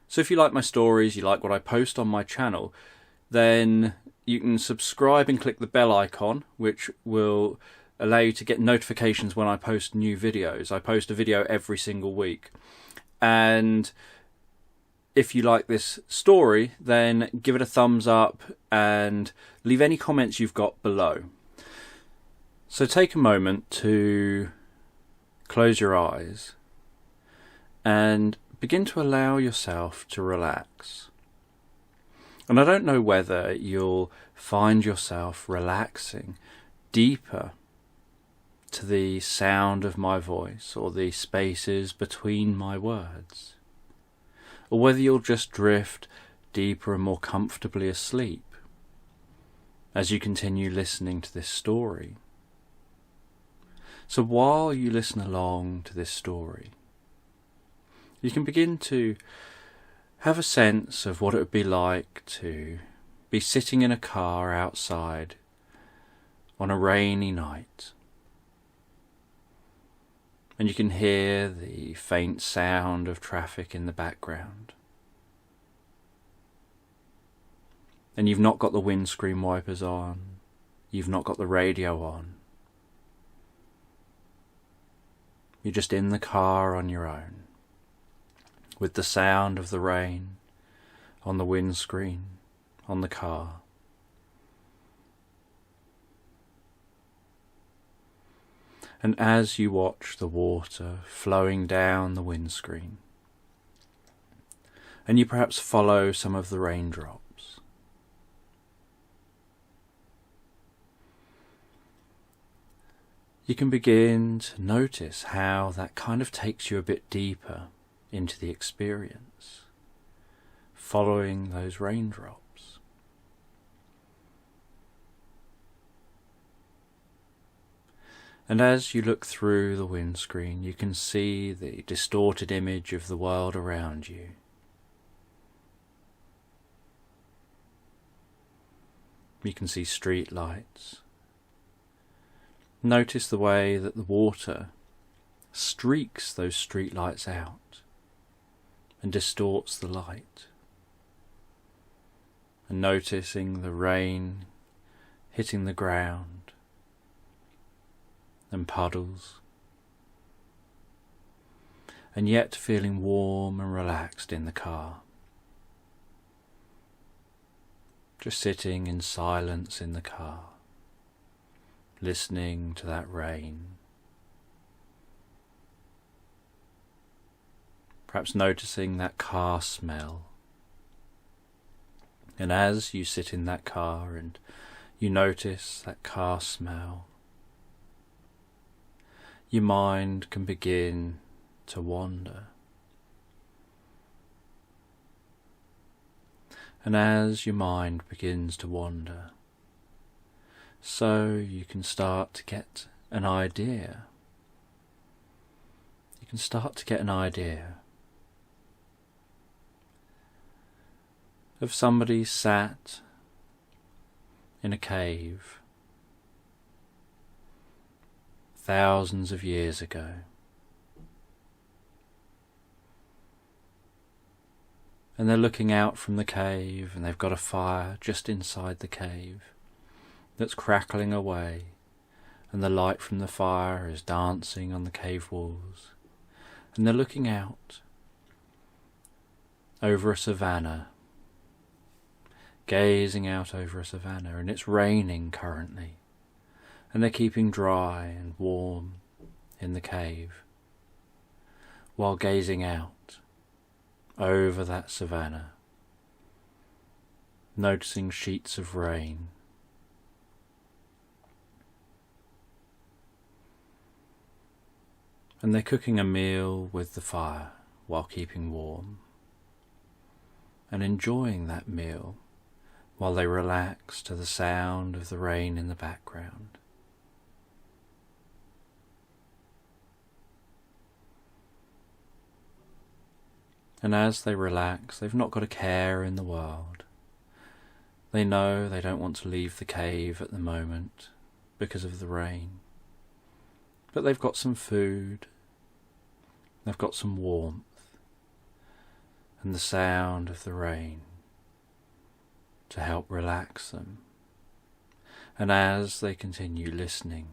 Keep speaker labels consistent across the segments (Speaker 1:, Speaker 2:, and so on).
Speaker 1: So if you like my stories, you like what I post on my channel, then you can subscribe and click the bell icon, which will allow you to get notifications when I post new videos. I post a video every single week. And if you like this story, then give it a thumbs up and leave any comments you've got below. So take a moment to close your eyes and begin to allow yourself to relax. And I don't know whether you'll find yourself relaxing deeper to the sound of my voice or the spaces between my words, or whether you'll just drift deeper and more comfortably asleep as you continue listening to this story. So while you listen along to this story, you can begin to have a sense of what it would be like to be sitting in a car outside on a rainy night. And you can hear the faint sound of traffic in the background. And you've not got the windscreen wipers on, you've not got the radio on. You're just in the car on your own, with the sound of the rain on the windscreen, on the car. And as you watch the water flowing down the windscreen, and you perhaps follow some of the raindrops, you can begin to notice how that kind of takes you a bit deeper into the experience, following those raindrops. And as you look through the windscreen, you can see the distorted image of the world around you. You can see street lights. Notice the way that the water streaks those street lights out and distorts the light. And noticing the rain hitting the ground and puddles, and yet feeling warm and relaxed in the car. Just sitting in silence in the car, listening to that rain. Perhaps noticing that car smell. And as you sit in that car and you notice that car smell, your mind can begin to wander. And as your mind begins to wander, so you can start to get an idea. You can start to get an idea of somebody sat in a cave thousands of years ago. And they're looking out from the cave, and they've got a fire just inside the cave that's crackling away, and the light from the fire is dancing on the cave walls. And they're looking out over a savanna, gazing out over a savanna, and it's raining currently, and they're keeping dry and warm in the cave while gazing out over that savanna, noticing sheets of rain. And they're cooking a meal with the fire while keeping warm, and enjoying that meal while they relax to the sound of the rain in the background. And as they relax, they've not got a care in the world. They know they don't want to leave the cave at the moment because of the rain. But they've got some food, they've got some warmth, and the sound of the rain to help relax them. And as they continue listening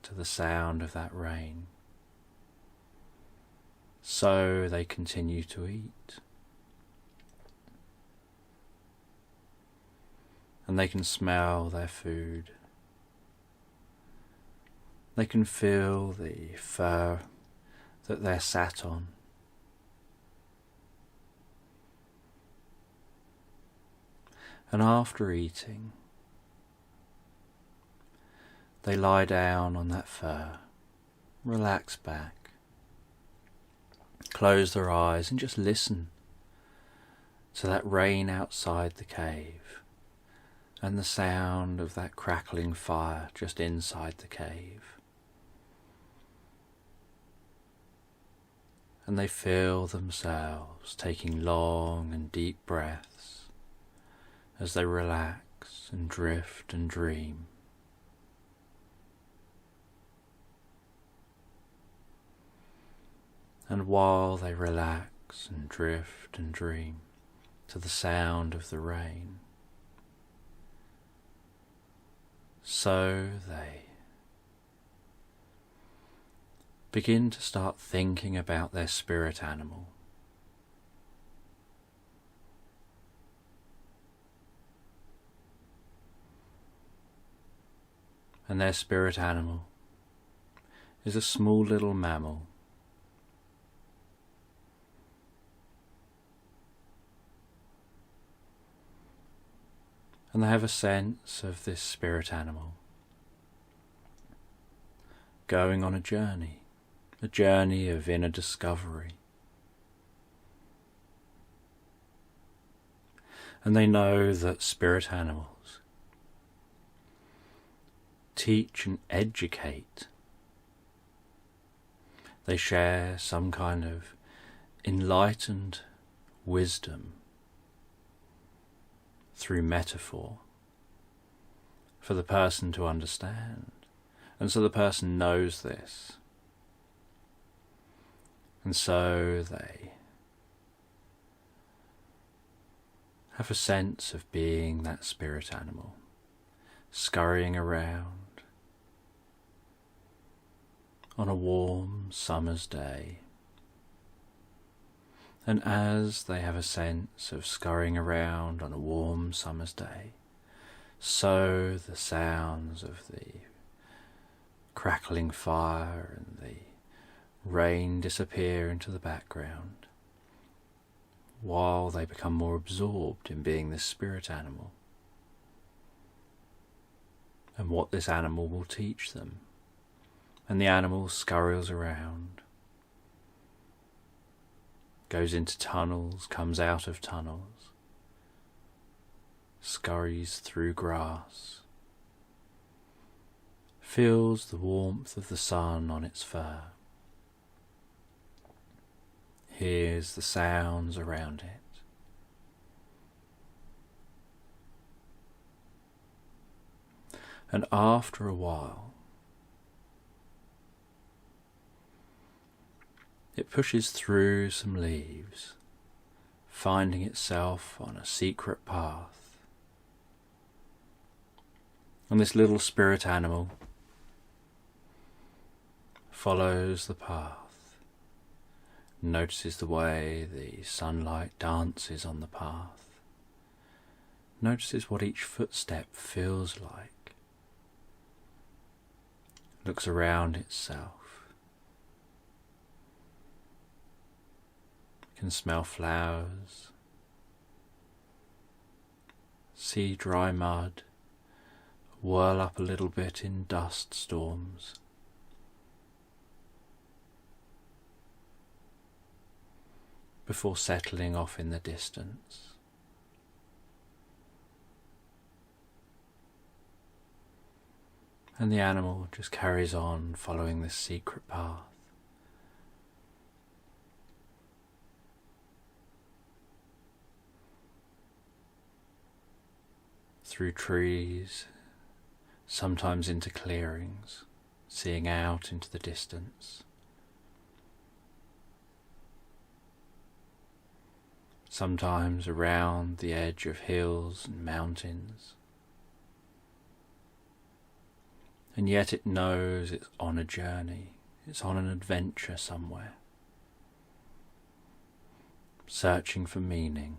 Speaker 1: to the sound of that rain, so they continue to eat. And they can smell their food. They can feel the fur that they're sat on. And after eating, they lie down on that fur, relax back, close their eyes and just listen to that rain outside the cave and the sound of that crackling fire just inside the cave. And they feel themselves taking long and deep breaths as they relax and drift and dream. And while they relax and drift and dream to the sound of the rain, so they begin to start thinking about their spirit animal. And their spirit animal is a small little mammal. And they have a sense of this spirit animal going on a journey of inner discovery. And they know that spirit animals teach and educate. They share some kind of enlightened wisdom through metaphor for the person to understand. And so the person knows this. And so they have a sense of being that spirit animal, scurrying around on a warm summer's day. And as they have a sense of scurrying around on a warm summer's day, so the sounds of the crackling fire and the rain disappear into the background, while they become more absorbed in being this spirit animal and what this animal will teach them. And the animal scurries around, goes into tunnels, comes out of tunnels, scurries through grass, feels the warmth of the sun on its fur, hears the sounds around it. And after a while, it pushes through some leaves, finding itself on a secret path. And this little spirit animal follows the path, notices the way the sunlight dances on the path, notices what each footstep feels like, looks around itself, can smell flowers, see dry mud whirl up a little bit in dust storms, before settling off in the distance. And the animal just carries on following this secret path. Through trees, sometimes into clearings, seeing out into the distance. sometimes around the edge of hills and mountains. And yet it knows it's on a journey, it's on an adventure somewhere, searching for meaning.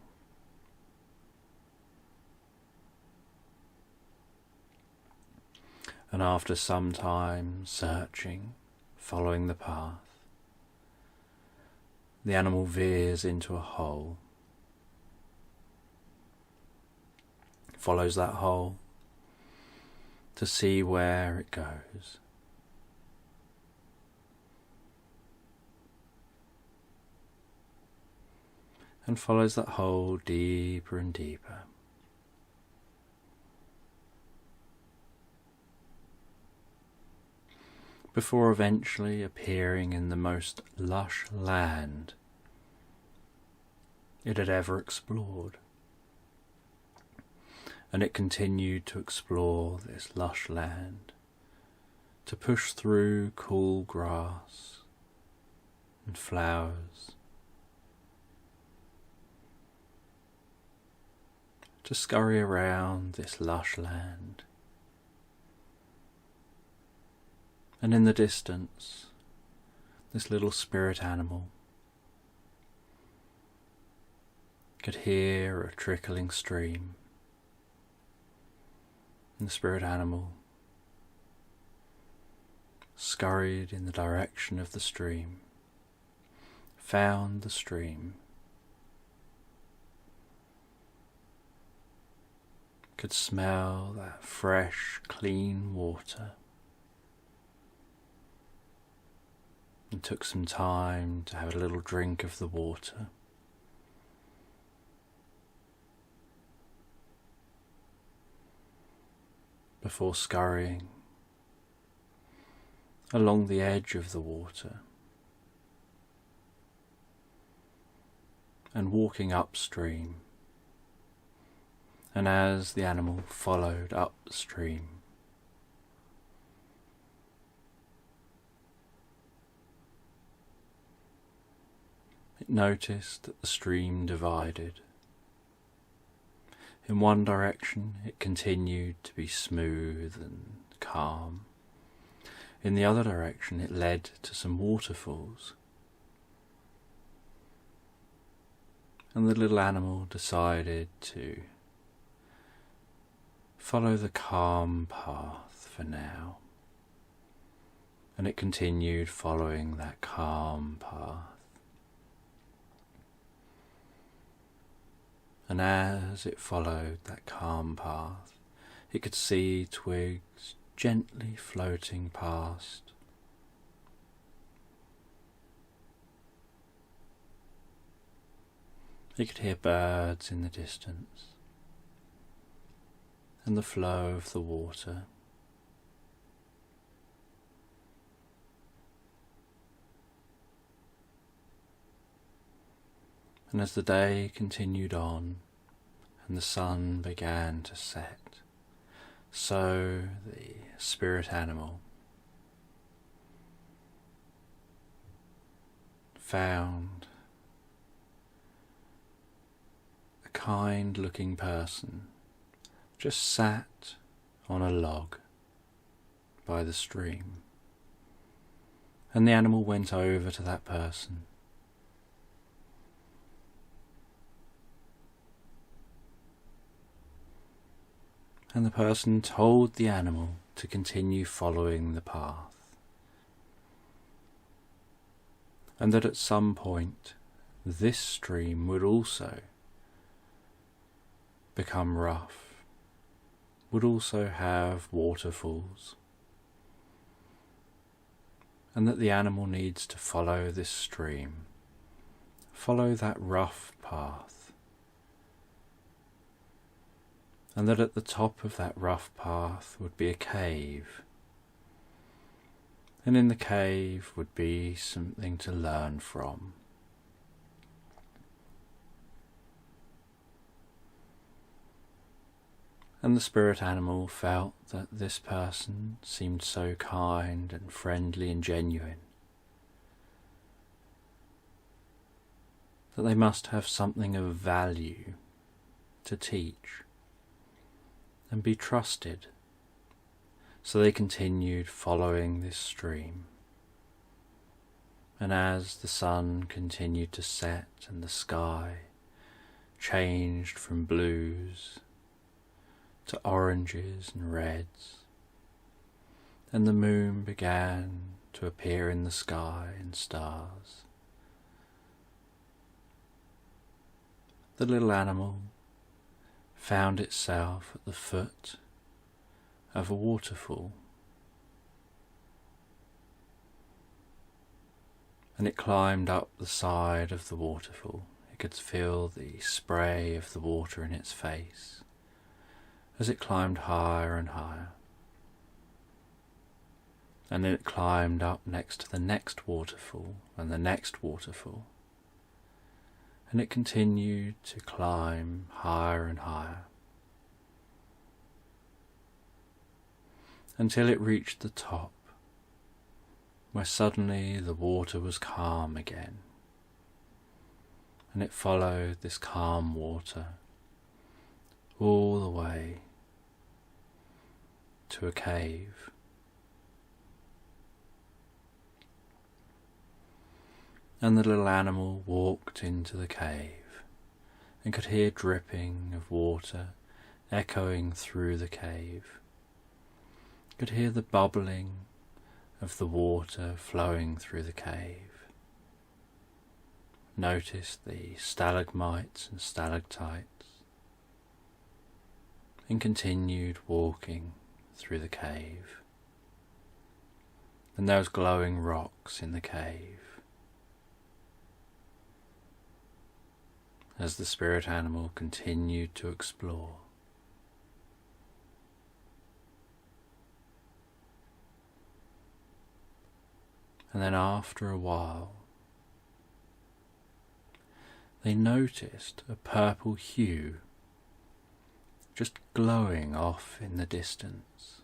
Speaker 1: And after some time searching, following the path, the animal veers into a hole, follows that hole to see where it goes. And follows that hole deeper and deeper. Before eventually appearing in the most lush land it had ever explored. And it continued to explore this lush land, to push through cool grass and flowers, to scurry around this lush land. And in the distance, this little spirit animal could hear a trickling stream. And the spirit animal scurried in the direction of the stream, found the stream, could smell that fresh, clean water, and took some time to have a little drink of the water. Before scurrying along the edge of the water and walking upstream. And as the animal followed upstream, it noticed that the stream divided. In one direction it continued to be smooth and calm. In the other direction it led to some waterfalls. And the little animal decided to follow the calm path for now. And it continued following that calm path. And as it followed that calm path, it could see twigs gently floating past. It could hear birds in the distance and the flow of the water. And as the day continued on and the sun began to set, so the spirit animal found a kind-looking person just sat on a log by the stream. And the animal went over to that person. And the person told the animal to continue following the path, and that at some point this stream would also become rough, would also have waterfalls, and that the animal needs to follow this stream, follow that rough path. And that at the top of that rough path would be a cave, and in the cave would be something to learn from. And the spirit animal felt that this person seemed so kind and friendly and genuine, that they must have something of value to teach and be trusted. So they continued following this stream. And as the sun continued to set and the sky changed from blues to oranges and reds, and the moon began to appear in the sky in stars, the little animal found itself at the foot of a waterfall, and it climbed up the side of the waterfall. It could feel the spray of the water in its face as it climbed higher and higher. And then it climbed up next to the next waterfall and the next waterfall. And it continued to climb higher and higher until it reached the top, where suddenly the water was calm again. And it followed this calm water all the way to a cave. And the little animal walked into the cave and could hear dripping of water echoing through the cave. Could hear the bubbling of the water flowing through the cave. Noticed the stalagmites and stalactites, and continued walking through the cave. And those glowing rocks in the cave. As the spirit animal continued to explore. And then after a while, they noticed a purple hue just glowing off in the distance.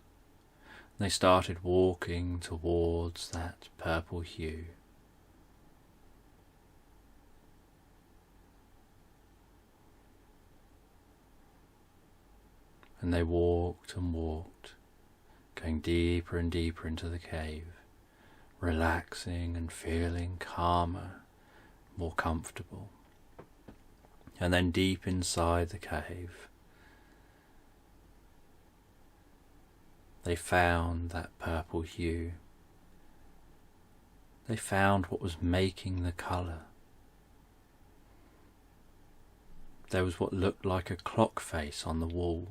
Speaker 1: They started walking towards that purple hue. And they walked and walked, going deeper and deeper into the cave, relaxing and feeling calmer, more comfortable. And then deep inside the cave, they found that purple hue. They found what was making the colour. There was what looked like a clock face on the wall.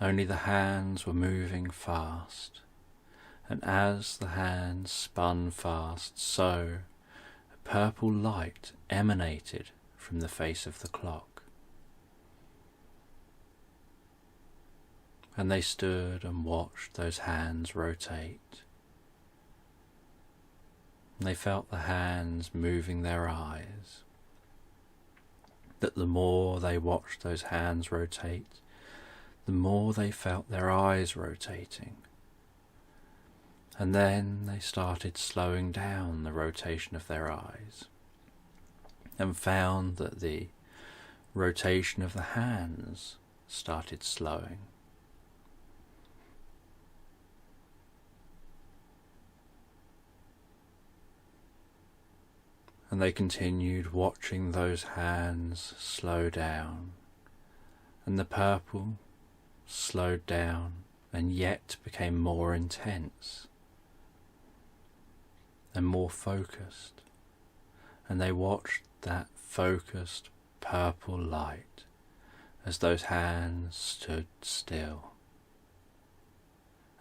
Speaker 1: Only the hands were moving fast, and as the hands spun fast, so a purple light emanated from the face of the clock. And they stood and watched those hands rotate. And they felt the hands moving their eyes. That the more they watched those hands rotate, the more they felt their eyes rotating. And then they started slowing down the rotation of their eyes, and found that the rotation of the hands started slowing. And they continued watching those hands slow down, and the purple slowed down and yet became more intense and more focused, and they watched that focused purple light as those hands stood still.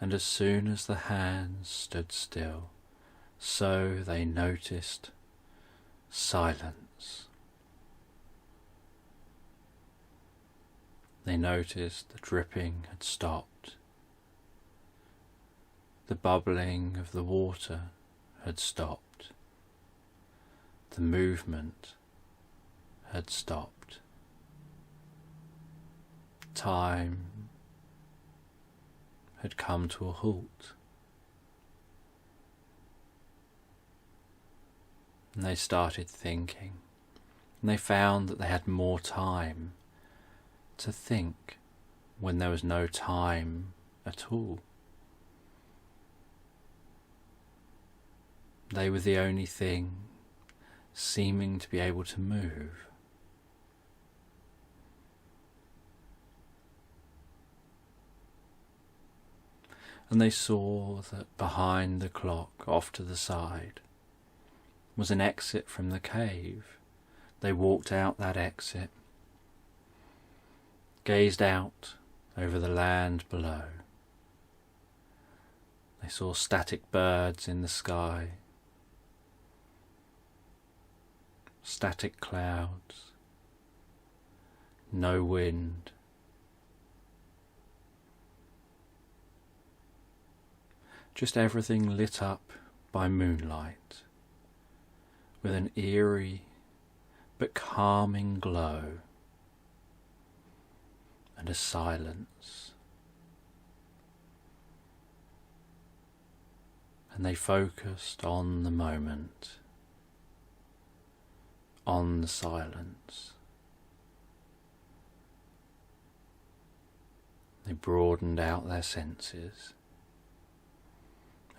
Speaker 1: And as soon as the hands stood still, so they noticed silence. They noticed the dripping had stopped. The bubbling of the water had stopped. The movement had stopped. Time had come to a halt. And they started thinking, and they found that they had more time to think when there was no time at all. They were the only thing seeming to be able to move. And they saw that behind the clock, off to the side, was an exit from the cave. They walked out that exit, gazed out over the land below. They saw static birds in the sky, static clouds, no wind. Just everything lit up by moonlight, with an eerie but calming glow, and a silence. And they focused on the moment, on the silence. They broadened out their senses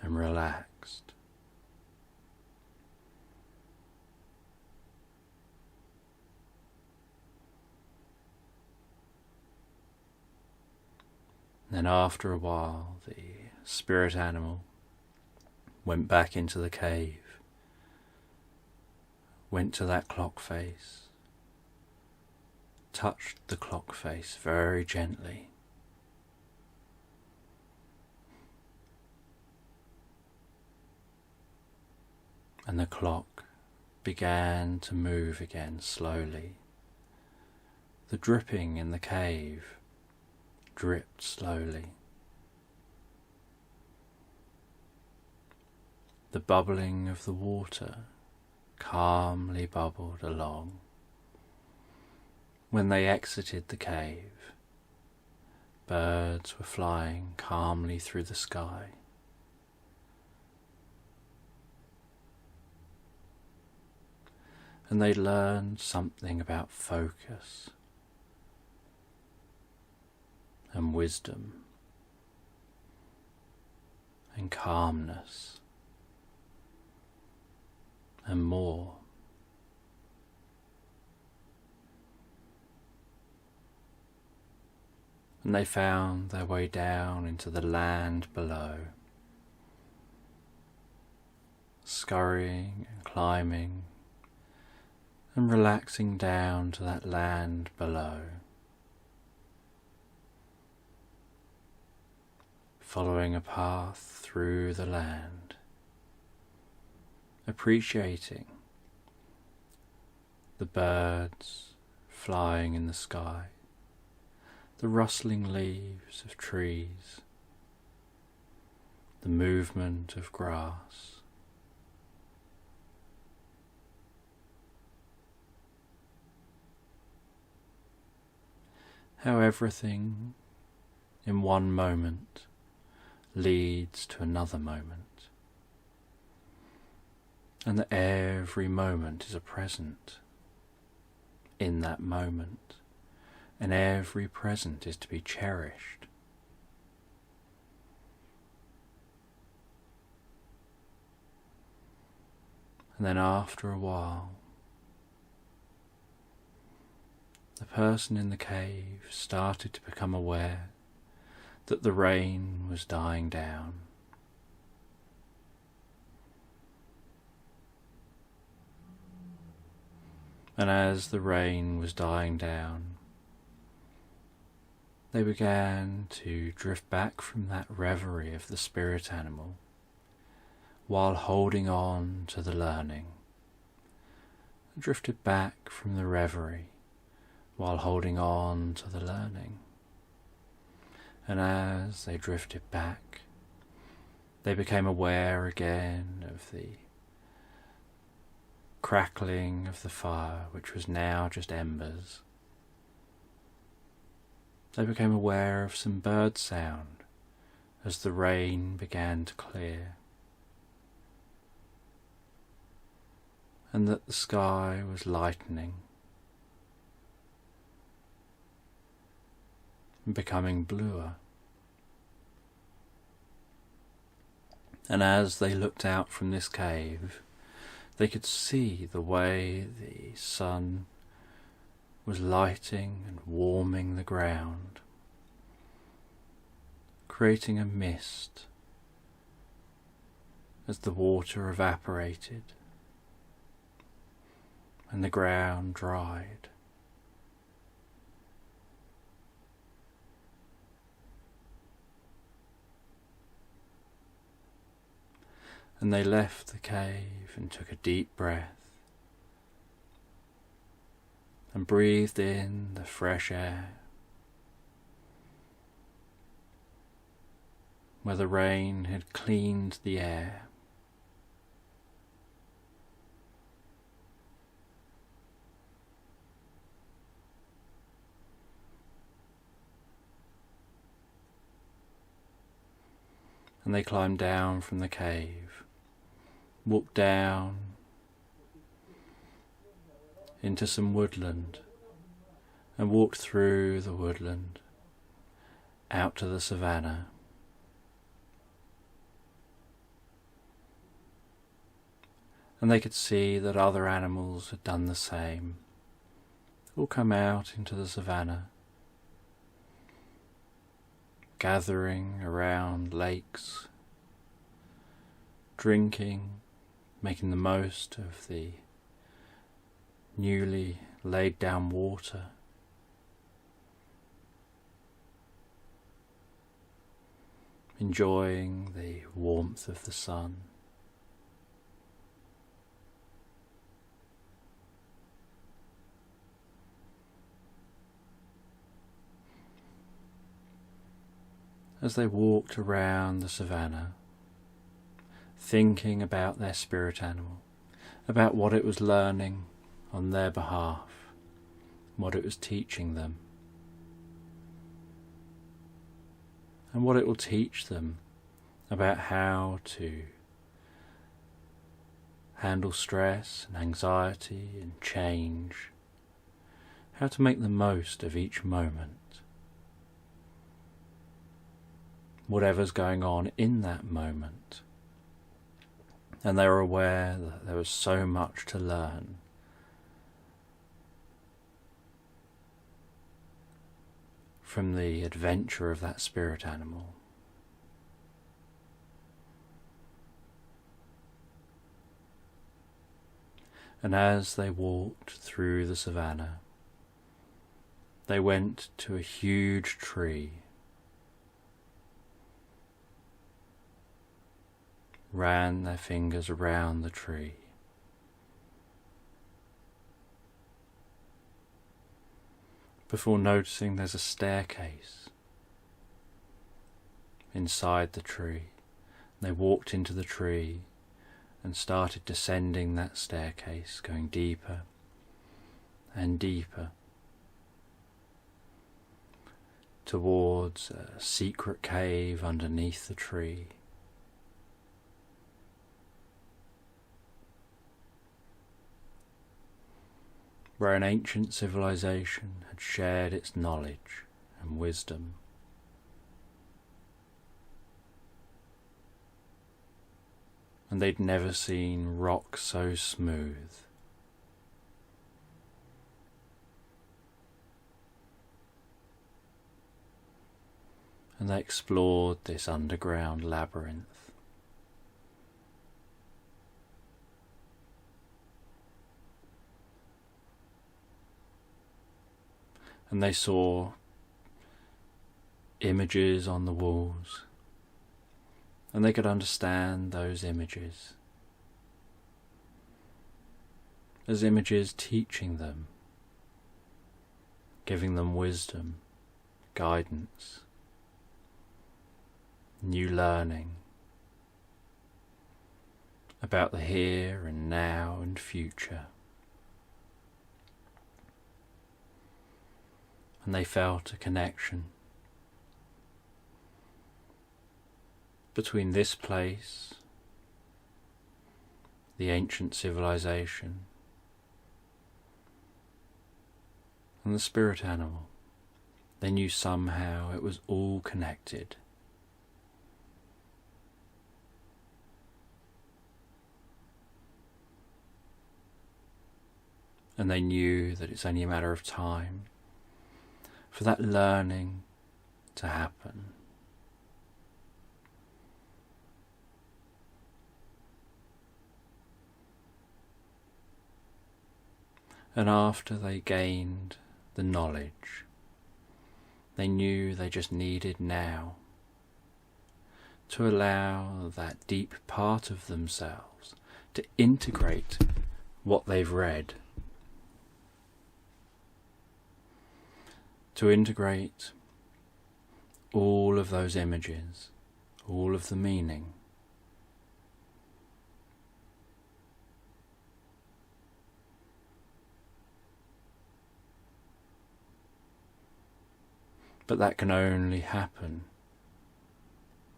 Speaker 1: and relaxed. Then after a while, the spirit animal went back into the cave, went to that clock face, touched the clock face very gently, and the clock began to move again slowly. The dripping in the cave dripped slowly. The bubbling of the water calmly bubbled along. When they exited the cave, birds were flying calmly through the sky. And they learned something about focus and wisdom and calmness and more. And they found their way down into the land below, scurrying and climbing and relaxing down to that land below, following a path through the land, appreciating the birds flying in the sky, the rustling leaves of trees, the movement of grass, how everything in one moment leads to another moment, and that every moment is a present in that moment, and every present is to be cherished. And then after a while, the person in the cave started to become aware that the rain was dying down. And as the rain was dying down, they began to drift back from that reverie of the spirit animal while holding on to the learning. Drifted back from the reverie while holding on to the learning. And as they drifted back, they became aware again of the crackling of the fire, which was now just embers. They became aware of some bird sound as the rain began to clear. and that the sky was lightening and becoming bluer. And as they looked out from this cave, they could see the way the sun was lighting and warming the ground, creating a mist as the water evaporated and the ground dried. And they left the cave and took a deep breath and breathed in the fresh air, where the rain had cleaned the air. And they climbed down from the cave, walked down into some woodland, and walked through the woodland out to the savannah. And they could see that other animals had done the same, all come out into the savannah, gathering around lakes, drinking, making the most of the newly laid down water. Enjoying the warmth of the sun. As they walked around the savannah, thinking about their spirit animal, about what it was learning on their behalf, what it was teaching them, and what it will teach them about how to handle stress and anxiety and change, how to make the most of each moment, whatever's going on in that moment. And they were aware that there was so much to learn. From the adventure of that spirit animal. And as they walked through the savannah, they went to a huge tree, ran their fingers around the tree, before noticing there's a staircase inside the tree. They walked into the tree and started descending that staircase, going deeper and deeper towards a secret cave underneath the tree. Where an ancient civilization had shared its knowledge and wisdom. And they'd never seen rock so smooth. And they explored this underground labyrinth. And they saw images on the walls, and they could understand those images as images teaching them, giving them wisdom, guidance, new learning about the here and now and future. And they felt a connection between this place the ancient civilization, and the spirit animal. They knew somehow it was all connected. And they knew that it's only a matter of time for that learning to happen. And after they gained the knowledge, they knew they just needed now to allow that deep part of themselves to integrate what they've read, to integrate all of those images, all of the meaning. But that can only happen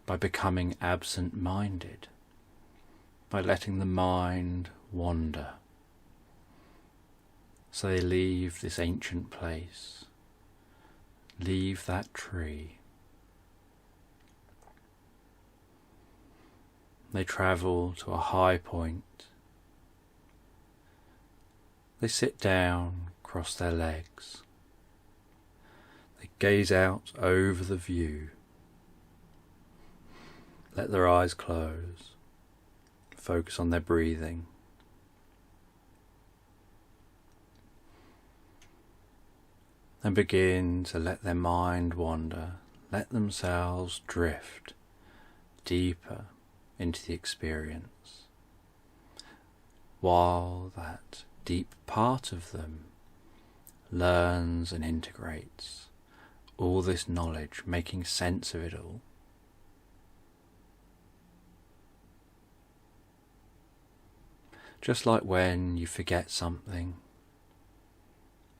Speaker 1: by becoming absent-minded, by letting the mind wander. So they leave this ancient place, leave that tree. They travel to a high point. They sit down, cross their legs. They gaze out over the view. Let their eyes close. Focus on their breathing. And begin to let their mind wander. Let themselves drift deeper into the experience, while that deep part of them learns and integrates all this knowledge, making sense of it all. Just like when you forget something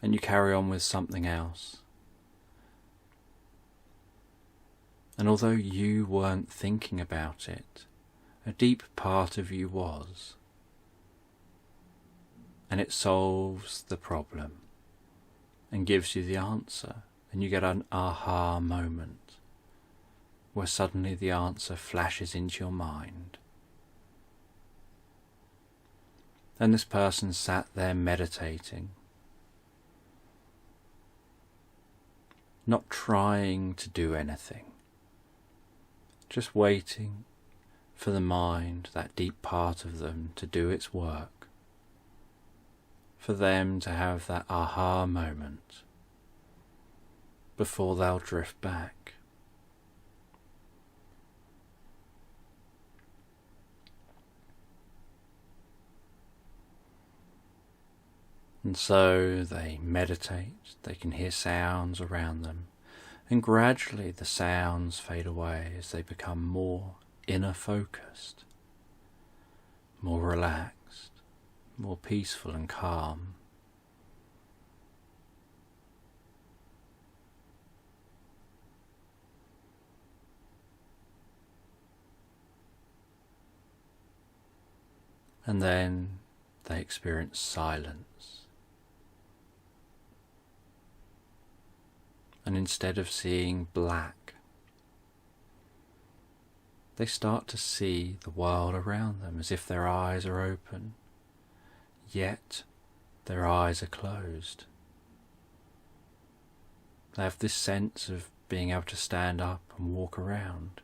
Speaker 1: and you carry on with something else. And although you weren't thinking about it, a deep part of you was. And it solves the problem and gives you the answer. And you get an aha moment where suddenly the answer flashes into your mind. And this person sat there meditating, not trying to do anything, just waiting for the mind, that deep part of them, to do its work, for them to have that aha moment before they'll drift back. And so they meditate, they can hear sounds around them, and gradually the sounds fade away as they become more inner focused, more relaxed, more peaceful and calm. And then they experience silence. And instead of seeing black, they start to see the world around them as if their eyes are open, yet their eyes are closed. They have this sense of being able to stand up and walk around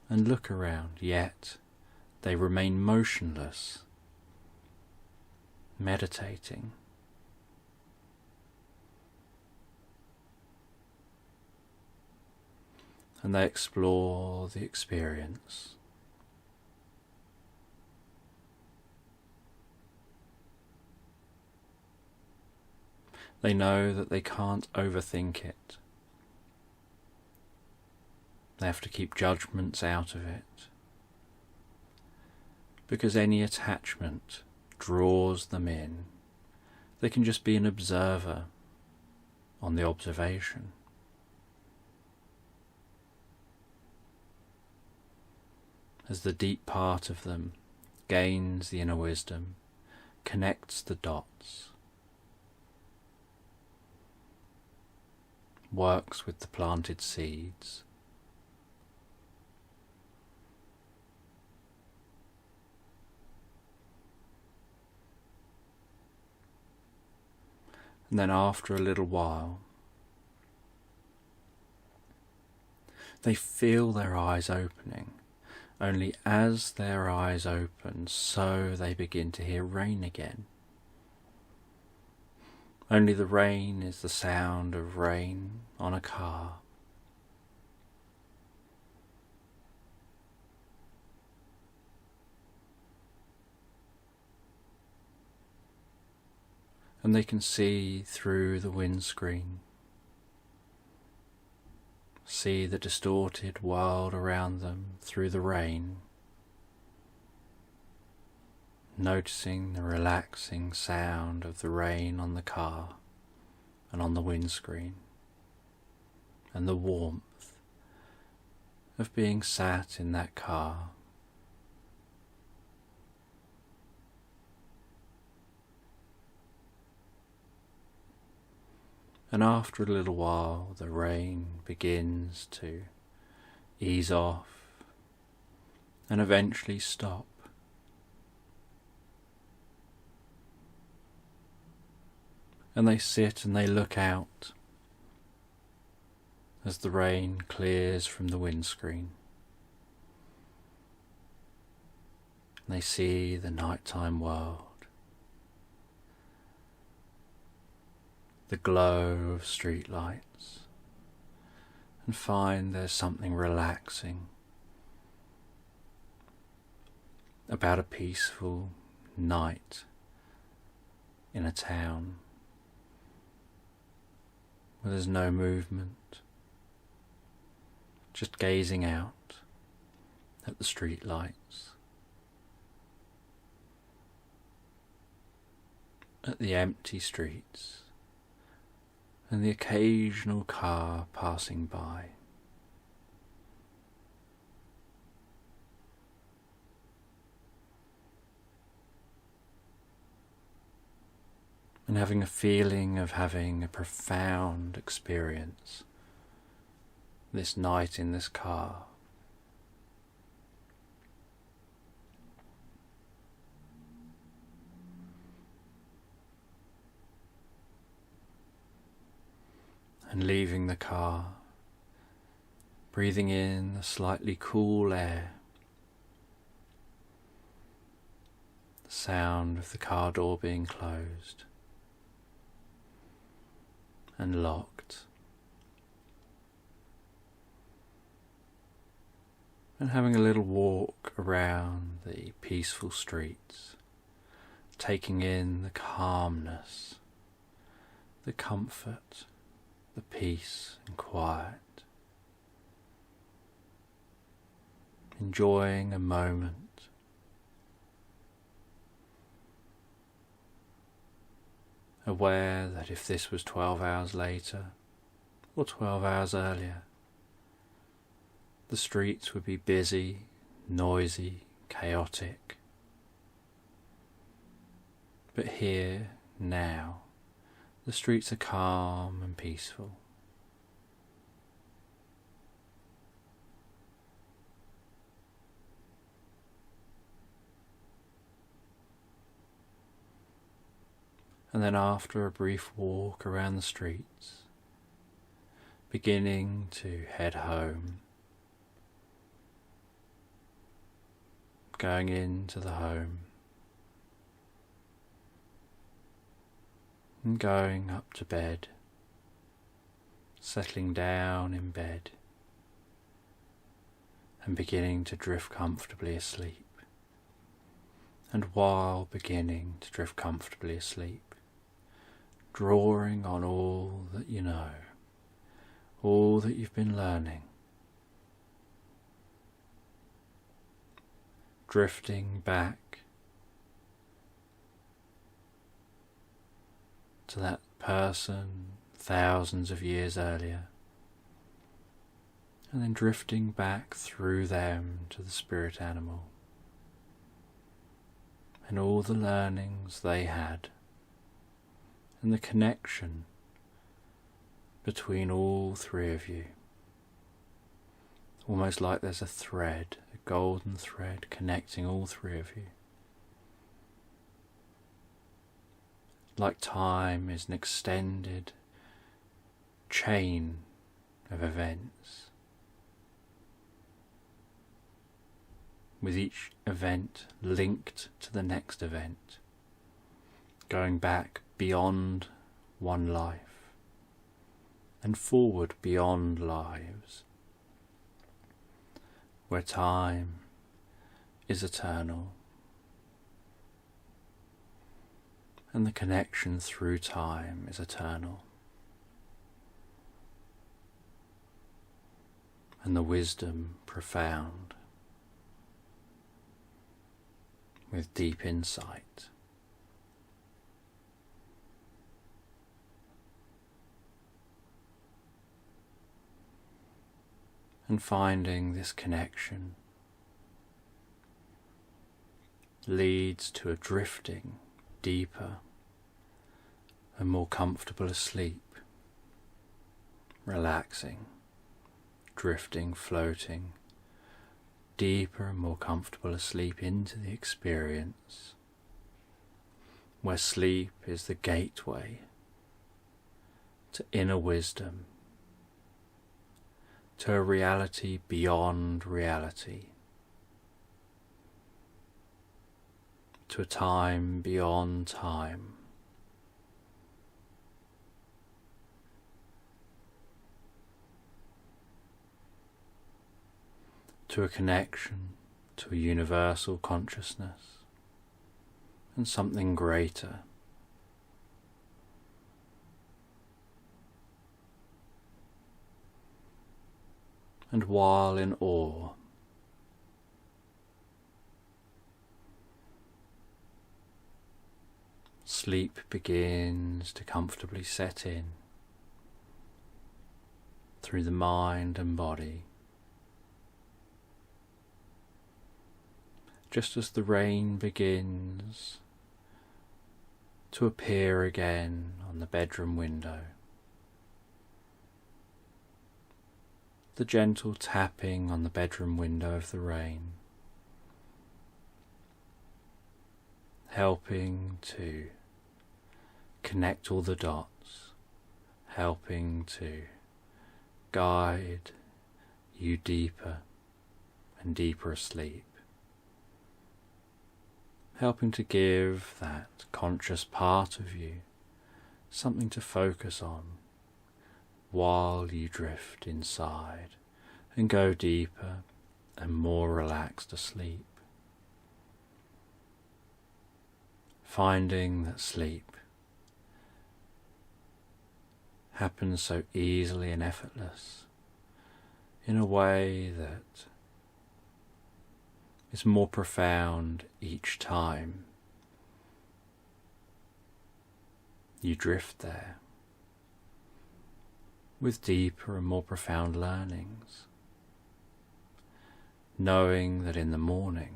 Speaker 1: and look around, yet they remain motionless, meditating. And they explore the experience. They know that they can't overthink it. They have to keep judgments out of it, because any attachment draws them in. They can just be an observer on the observation. As the deep part of them gains the inner wisdom, connects the dots, works with the planted seeds, and then after a little while they feel their eyes opening. Only as their eyes open, so they begin to hear rain again. Only the rain is the sound of rain on a car. And they can see through the windscreen, see the distorted world around them through the rain, noticing the relaxing sound of the rain on the car and on the windscreen, and the warmth of being sat in that car. And after a little while, the rain begins to ease off and eventually stop. And they sit and they look out as the rain clears from the windscreen. And they see the nighttime world, the glow of street lights, and find there's something relaxing about a peaceful night in a town where there's no movement, just gazing out at the street lights, at the empty streets, and the occasional car passing by. And having a feeling of having a profound experience this night in this car. And leaving the car, breathing in the slightly cool air, the sound of the car door being closed and locked, and having a little walk around the peaceful streets, taking in the calmness, the comfort, the peace and quiet, enjoying a moment, aware that if this was 12 hours later or 12 hours earlier, the streets would be busy, noisy, chaotic. But here, now, the streets are calm and peaceful. And then after a brief walk around the streets, beginning to head home, going into the home, and going up to bed, settling down in bed, and beginning to drift comfortably asleep. And while beginning to drift comfortably asleep, drawing on all that you know, all that you've been learning, drifting back to that person thousands of years earlier, and then drifting back through them to the spirit animal, and all the learnings they had, and the connection between all three of you. Almost like there's a thread, a golden thread connecting all three of you. Like time is an extended chain of events, with each event linked to the next event, going back beyond one life and forward beyond lives, where time is eternal and the connection through time is eternal, and the wisdom profound, with deep insight. And finding this connection leads to a drifting deeper and more comfortable asleep, relaxing, drifting, floating, deeper and more comfortable asleep into the experience, where sleep is the gateway to inner wisdom, to a reality beyond reality, to a time beyond time. To a connection to a universal consciousness and something greater. And while in awe, sleep begins to comfortably set in through the mind and body. Just as the rain begins to appear again on the bedroom window, the gentle tapping on the bedroom window of the rain, helping to connect all the dots, helping to guide you deeper and deeper asleep, helping to give that conscious part of you something to focus on while you drift inside and go deeper and more relaxed asleep, finding that sleep happens so easily and effortless in a way that is more profound each time you drift there, with deeper and more profound learnings, knowing that in the morning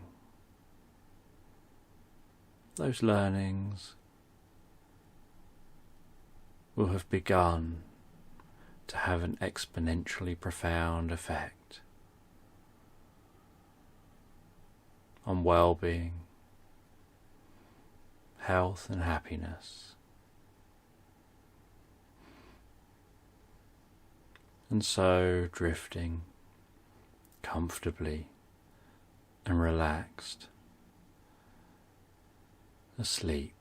Speaker 1: those learnings will have begun to have an exponentially profound effect on well-being, health and happiness. And so drifting comfortably and relaxed asleep,